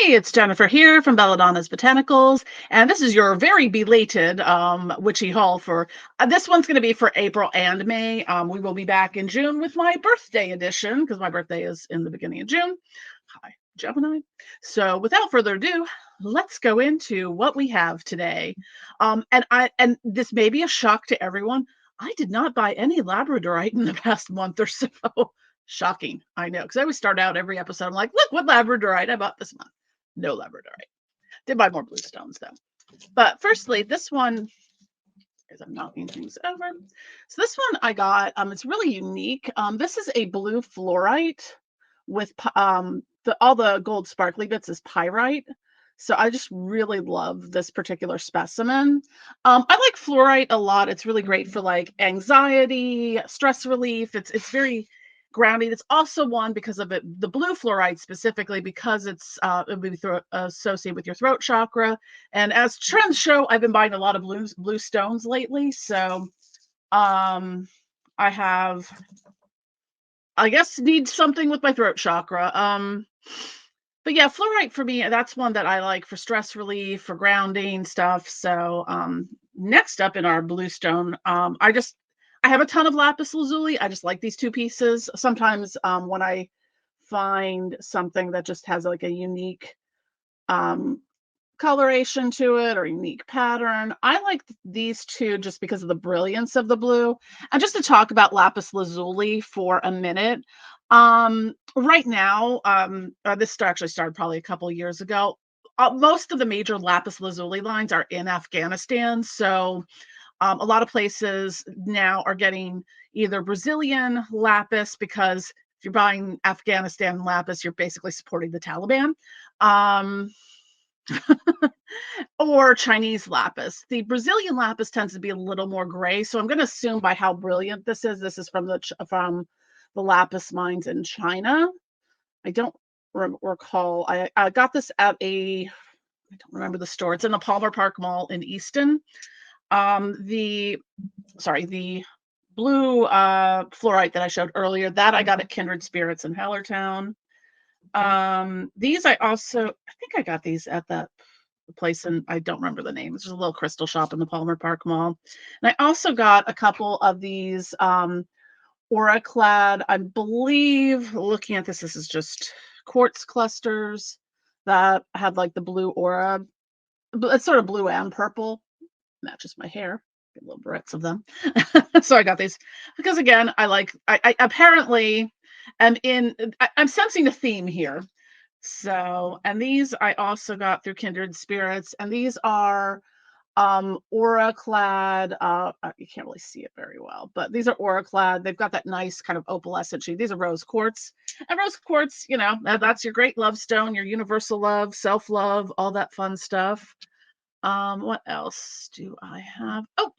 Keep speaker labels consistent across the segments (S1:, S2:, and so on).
S1: Hey, it's Jennifer here from Belladonna's Botanicals, and this is your very belated witchy haul for this one's going to be for April and May. We will be back in June with my birthday edition because my birthday is in the beginning of June. Hi, Gemini. So without further ado, let's go into what we have today. And this may be a shock to everyone. I did not buy any labradorite in the past month or so. Shocking, I know, because I always start out every episode. I'm like, look what labradorite I bought this month. No labradorite. Did buy more blue stones though. But firstly, this one, as I'm knocking things over. So this one I got. It's really unique. This is a blue fluorite with all the gold sparkly bits is pyrite. So I just really love this particular specimen. I like fluorite a lot. It's really great for like anxiety, stress relief. It's very grounding. It's also one because of it, the blue fluorite specifically, because it's associated with your throat chakra. And as trends show, I've been buying a lot of blue stones lately. So I guess need something with my throat chakra. But yeah, fluorite for me, that's one that I like for stress relief, for grounding stuff. So next up in our blue stone, I have a ton of Lapis Lazuli. I just like these two pieces. Sometimes when I find something that just has like a unique coloration to it or unique pattern, I like these two just because of the brilliance of the blue. And just to talk about Lapis Lazuli for a minute, right now, this actually started probably a couple years ago. Most of the major Lapis Lazuli lines are in Afghanistan. So a lot of places now are getting either Brazilian lapis, because if you're buying Afghanistan lapis, you're basically supporting the Taliban, or Chinese lapis. The Brazilian lapis tends to be a little more gray, so I'm going to assume by how brilliant this is from the lapis mines in China. I don't recall. I got this at I don't remember the store. It's in the Palmer Park Mall in Easton. The blue fluorite that I showed earlier, that I got at Kindred Spirits in Hellertown. These I think I got these at that place, and I don't remember the name. It's just a little crystal shop in the Palmer Park Mall. And I also got a couple of these aura-clad, I believe, looking at this is just quartz clusters that have like the blue aura. It's sort of blue and purple. Matches my hair. Get little barrettes of them. So I got these because, again, I apparently am I'm sensing a theme here. So, and these I also got through Kindred Spirits, and these are aura clad. You can't really see it very well, but these are aura clad. They've got that nice kind of opalescent shade. These are rose quartz, and rose quartz, that's your great love stone, your universal love, self-love, all that fun stuff. What else do I have? Oh,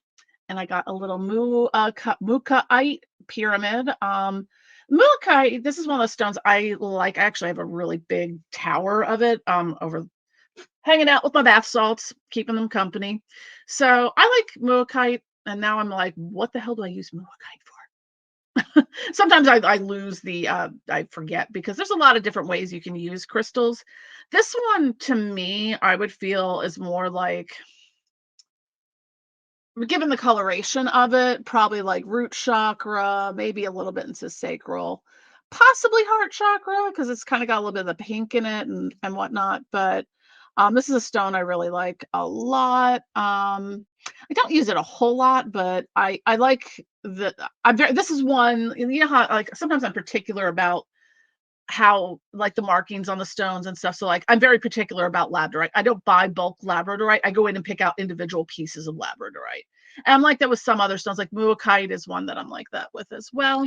S1: and I got a little Mooakite pyramid. Mooakite, this is one of those stones I like. I actually have a really big tower of it over hanging out with my bath salts, keeping them company. So I like Mooakite, and now I'm like, what the hell do I use Mooakite for? Sometimes I lose I forget, because there's a lot of different ways you can use crystals. This one, to me, I would feel is more like, given the coloration of it, probably like root chakra, maybe a little bit into sacral, possibly heart chakra, because it's kind of got a little bit of the pink in it and whatnot. But this is a stone I really like a lot. I don't use it a whole lot, but I like this is one, how like sometimes I'm particular about how like the markings on the stones and stuff. So like I'm very particular about labradorite. I don't buy bulk labradorite. I go in and pick out individual pieces of labradorite. And I'm like that with some other stones, like Mooakite is one that I'm like that with as well.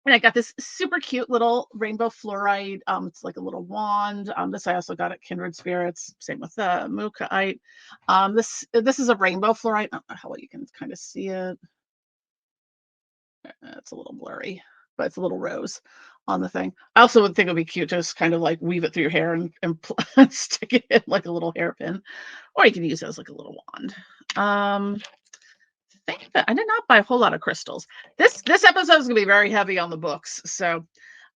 S1: And I got this super cute little rainbow fluorite. It's like a little wand. This I also got at Kindred Spirits. Same with the Mooakite. This is a rainbow fluorite. I don't know how well you can kind of see it. It's a little blurry, but it's a little rose on the thing. I also would think it would be cute to just kind of like weave it through your hair and stick it in like a little hairpin, or you can use it as like a little wand. I did not buy a whole lot of crystals. This episode is going to be very heavy on the books, so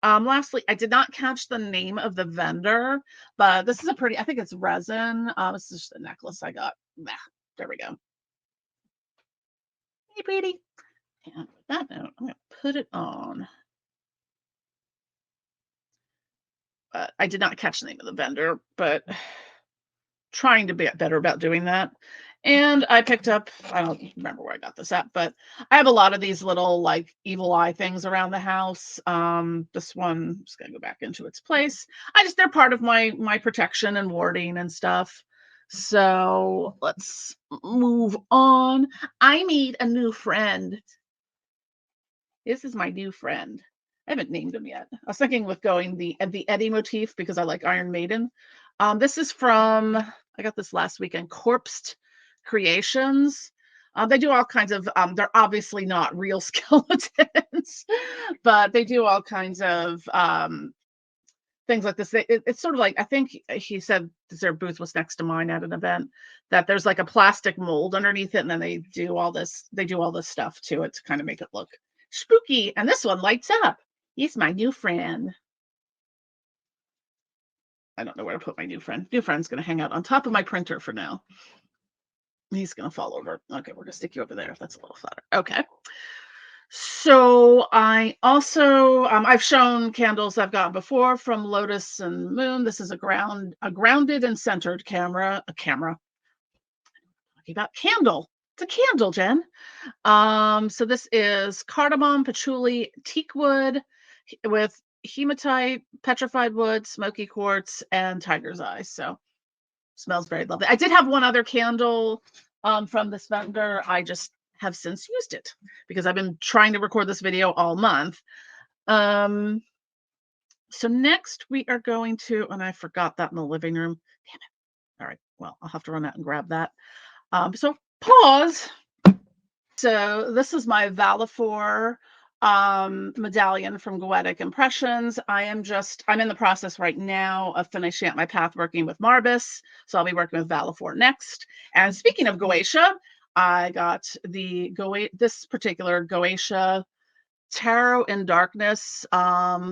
S1: Lastly, I did not catch the name of the vendor, but this is a pretty, I think it's resin. This is just a necklace I got. Nah, there we go. Hey, pretty. And with that note, I'm going to put it on. But I did not catch the name of the vendor, but trying to be better about doing that. And I picked up, I don't remember where I got this at, but I have a lot of these little like evil eye things around the house. This one, I'm just gonna go back into its place. They're part of my protection and warding and stuff. So let's move on. I made a new friend. This is my new friend. I haven't named him yet. I was thinking with going the Eddie motif because I like Iron Maiden. This is from, I got this last weekend, Corpsed Creations. They do all kinds of, they're obviously not real skeletons, but they do all kinds of things like this. It's sort of like, I think he said their booth was next to mine at an event, that there's like a plastic mold underneath it, and then they do all this stuff to it to kind of make it look spooky. And this one lights up. He's my new friend. I don't know where to put my new friend. New friend's going to hang out on top of my printer for now. He's going to fall over. Okay, we're going to stick you over there. That's a little flatter. Okay. So I also, I've shown candles I've gotten before from Lotus and Moon. This is a grounded and centered camera. Talking about candle. It's a candle, Jen. So this is cardamom, patchouli, teak wood with hematite, petrified wood, smoky quartz, and tiger's eye. So smells very lovely. I did have one other candle from this vendor. I just have since used it because I've been trying to record this video all month. So next we are going to, and I forgot that in the living room. Damn it. All right. Well, I'll have to run out and grab that. So pause. So this is my Valefor medallion from Goetic Impressions. I'm in the process right now of finishing up my path working with Marbus. So I'll be working with Valefor next. And speaking of Goetia, I got this particular Goetia Tarot in Darkness.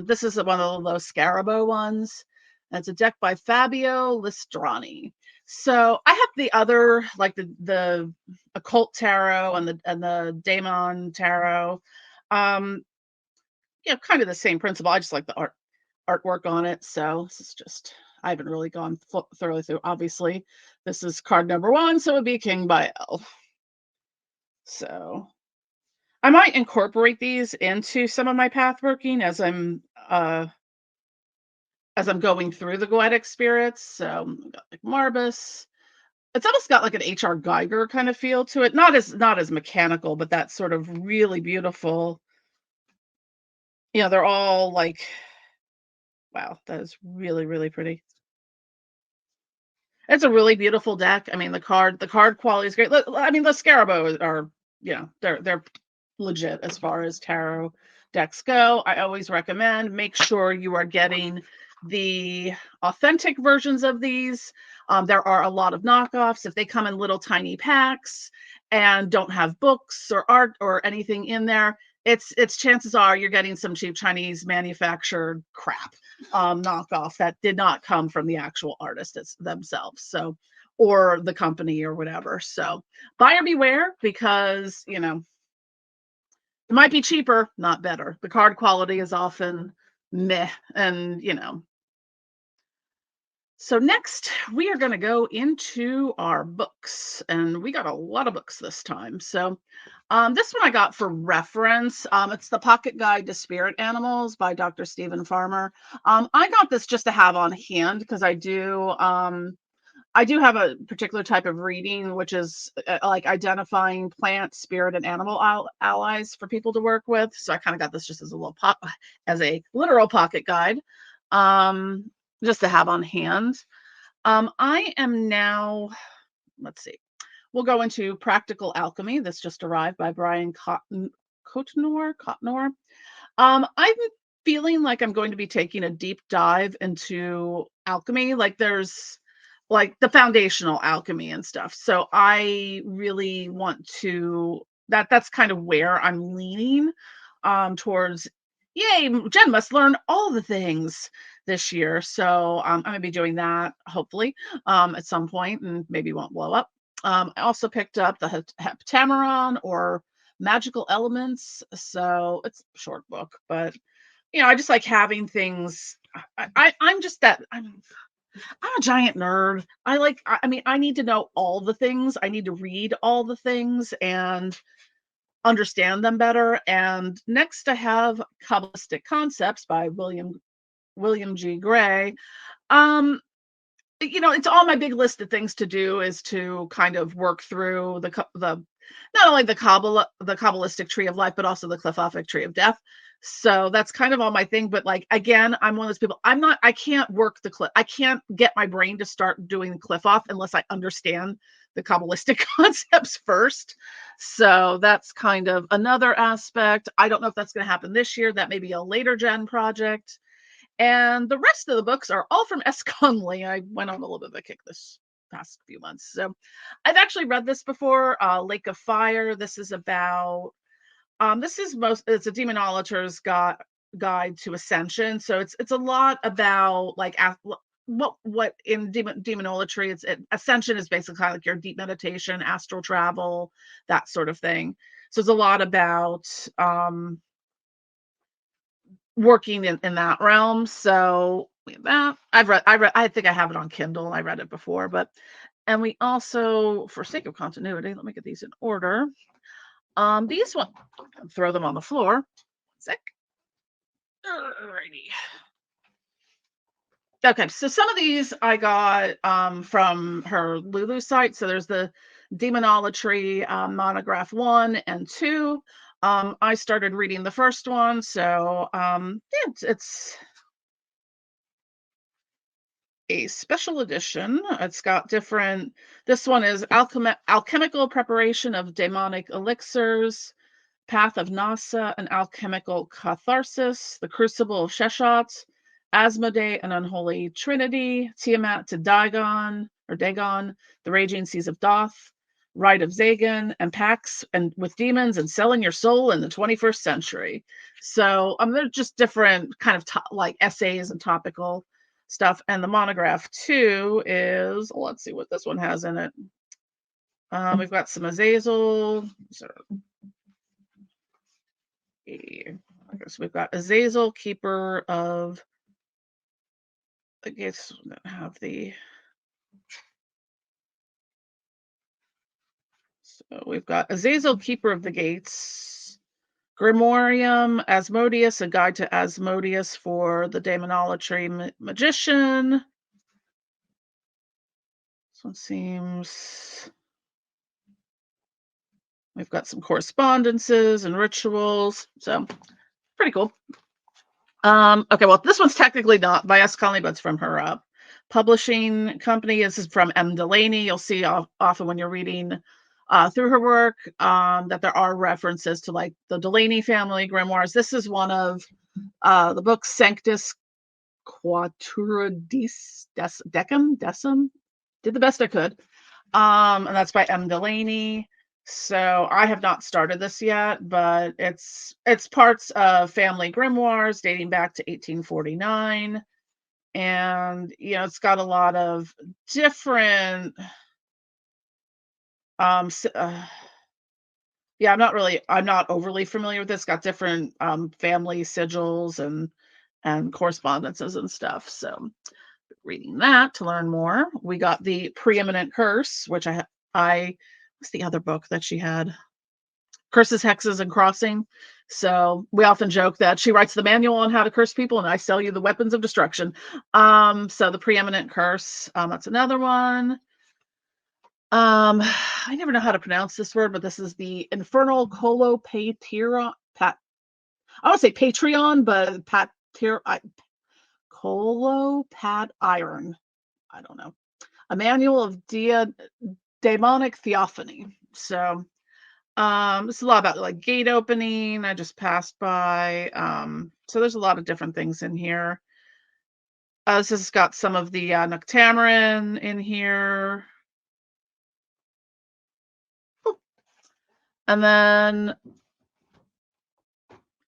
S1: This is one of the low Scarabo ones. And it's a deck by Fabio Listrani. So I have the other, like the occult tarot and the Daemon tarot. Kind of the same principle. I just like the artwork on it. So this is just, I haven't really gone thoroughly through. Obviously, this is card number 1, so it would be King by L. So I might incorporate these into some of my path working as I'm going through the Goetic spirits. So I've got like Marbus. It's almost got like an H.R. Geiger kind of feel to it. Not as mechanical, but that sort of really beautiful. They're all like, wow, that is really, really pretty. It's a really beautiful deck. I mean, the card quality is great. I mean, the Scarabo are, they're legit as far as tarot decks go. I always recommend make sure you are getting the authentic versions of these. There are a lot of knockoffs. If they come in little tiny packs and don't have books or art or anything in there, it's chances are you're getting some cheap Chinese manufactured crap knockoff that did not come from the actual artists themselves. So, or the company or whatever. So buyer beware, because it might be cheaper, not better. The card quality is often meh, and So next, we are going to go into our books, and we got a lot of books this time. So this one I got for reference. It's the Pocket Guide to Spirit Animals by Dr. Stephen Farmer. I got this just to have on hand because I do have a particular type of reading, which is like identifying plant, spirit, and animal allies for people to work with. So I kind of got this just as a literal pocket guide. Just to have on hand. I am now, let's see, we'll go into Practical Alchemy. This just arrived by Brian Cotnoir. I'm feeling like I'm going to be taking a deep dive into alchemy. Like there's like the foundational alchemy and stuff. So I really want to, that's kind of where I'm leaning towards yay, Jen must learn all the things this year. So I'm going to be doing that hopefully at some point, and maybe won't blow up. I also picked up the Heptameron, or Magical Elements. So it's a short book, but I just like having things. I'm just that I'm a giant nerd. I mean, I need to know all the things. I need to read all the things and understand them better. And next, I have Qabbalistic Concepts by William G. Gray. Um, it's on my big list of things to do, is to kind of work through the not only the Kabbalistic tree of life, but also the Qliphothic tree of death. So that's kind of all my thing. But like, again, I'm one of those people. I can't work I can't get my brain to start doing the Qliphoth unless I understand the Kabbalistic concepts first. So that's kind of another aspect. I don't know if that's going to happen this year. That may be a later gen project. And the rest of the books are all from S. Connolly. I went on a little bit of a kick this past few months. So I've actually read this before, Lake of Fire. This is about, it's a Demonolater's guide to ascension. So it's a lot about like what in Demonolatry, ascension is basically kind of like your deep meditation, astral travel, that sort of thing. So it's a lot about working in that realm. So that I think I have it on Kindle. I read it before, and we also, for sake of continuity, let me get these in order. These one, throw them on the floor. Sick. Alrighty. Okay, so some of these I got from her Lulu site. So there's the Demonolatry Monograph 1 and 2. I started reading the first one, so it's a special edition. It's got different. This one is alchemical preparation of demonic elixirs, Path of Nasa, an alchemical catharsis, the Crucible of Sheshat, Asmodee, an unholy trinity, Tiamat to Dagon, the Raging Seas of Doth, Rite of Zagan, and Pax and with demons and selling your soul in the 21st century. So they're just different kind of like essays and topical stuff. And the monograph 2 is, let's see what this one has in it. We've got some Azazel. So we've got Azazel, keeper of the gates that have the. So we've got Azazel, keeper of the gates, Grimorium, Asmodeus, a guide to Asmodeus for the Daemonolatry magician. This one seems. We've got some correspondences and rituals, so pretty cool. Okay, well, this one's technically not by S. Connolly, but it's from her publishing company. This is from M. Delaney. You'll see often when you're reading through her work that there are references to like the Delaney family grimoires. This is one of the books, Sanctus Quattuordecim. Did the best I could. And that's by M. Delaney. So I have not started this yet, but it's parts of family grimoires dating back to 1849. And it's got a lot of different I'm not overly familiar with this. Got different family sigils and correspondences and stuff. So reading that to learn more. We got the Preeminent Curse, which I what's the other book that she had? Curses, Hexes, and Crossing. So we often joke that she writes the manual on how to curse people, and I sell you the weapons of destruction. So the Preeminent Curse, that's another one. I never know how to pronounce this word, but this is the Infernal Colopatiron. I would say Patreon, but Colopatiron. I don't know. A manual of Daemonic theophany. So it's a lot about like gate opening. I just passed by. So there's a lot of different things in here. This has got some of the Heptameron in here. And then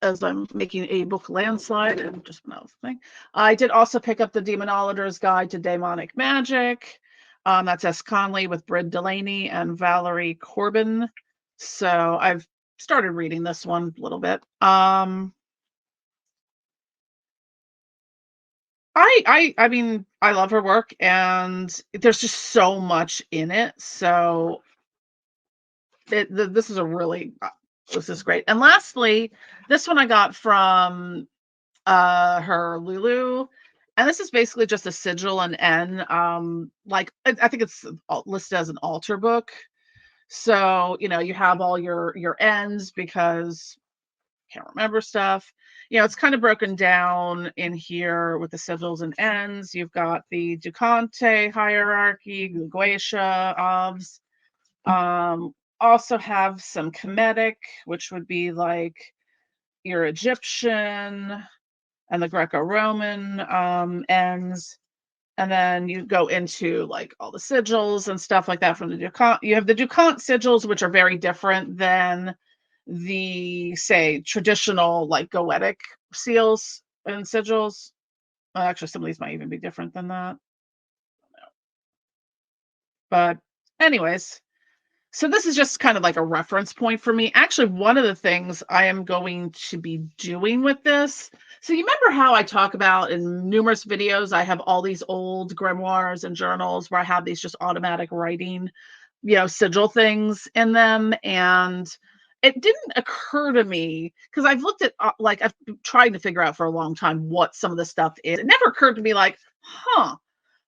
S1: as I'm making a book landslide and just another thing. I did also pick up the Demonolater's Guide to Daemonic Magic. That's S. Connolly with Brid Delaney and Valerie Corbin. So I've started reading this one a little bit. I mean, I love her work, and there's just so much in it. So this is a really this is great. And lastly, this one I got from her Lulu, and this is basically just a sigil and N. Like I think it's listed as an altar book. So you have all your ends because can't remember stuff. It's kind of broken down in here with the sigils and ends. You've got the Ducante hierarchy, Goetia, Obs. Also have some Kemetic, which would be like your Egyptian and the Greco-Roman ends. And then you go into like all the sigils and stuff like that from the Ducante. You have the Ducante sigils, which are very different than the, say, traditional like Goetic seals and sigils. Actually, some of these might even be different than that. But anyways, so this is just kind of like a reference point for me. Actually, one of the things I am going to be doing with this. So you remember how I talk about in numerous videos, I have all these old grimoires and journals where I have these just automatic writing, sigil things in them. And it didn't occur to me because I've looked at, like, I've tried to figure out for a long time what some of the stuff is. It never occurred to me like,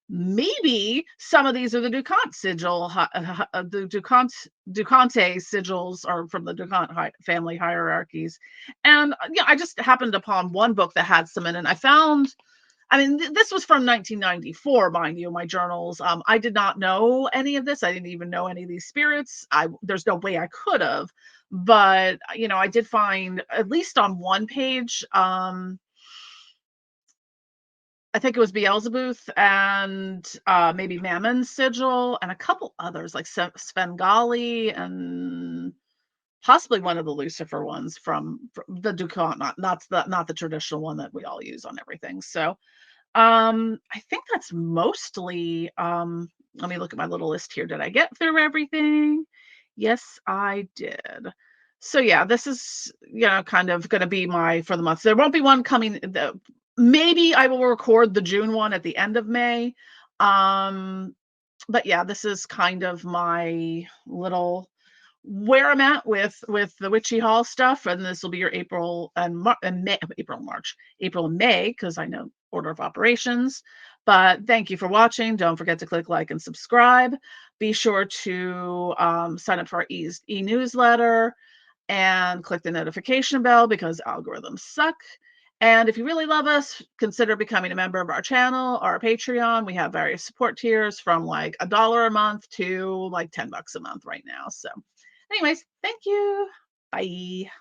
S1: maybe some of these are the Ducante sigil, the Ducante sigils are from the Ducante family hierarchies. And I just happened upon one book that had some in it. And I found, this was from 1994, mind you, my journals. I did not know any of this. I didn't even know any of these spirits. There's no way I could have. But, I did find, at least on one page, I think it was Beelzebub and maybe Mammon's sigil and a couple others like Svengali and possibly one of the Lucifer ones from the Ducante, not the traditional one that we all use on everything. So I think that's mostly let me look at my little list here. Did I get through everything? Yes, I did. So yeah, this is kind of going to be my for the month. There won't be one coming. Maybe I will record the June one at the end of May. But yeah, this is kind of my little where I'm at with the Witchy Hall stuff, and this will be your April and May, April and May, because I know order of operations. But thank you for watching. Don't forget to click like and subscribe. Be sure to sign up for our e-newsletter and click the notification bell because algorithms suck. And if you really love us, consider becoming a member of our channel, our Patreon. We have various support tiers from like $1 a month to like $10 a month right now. So anyways, thank you. Bye.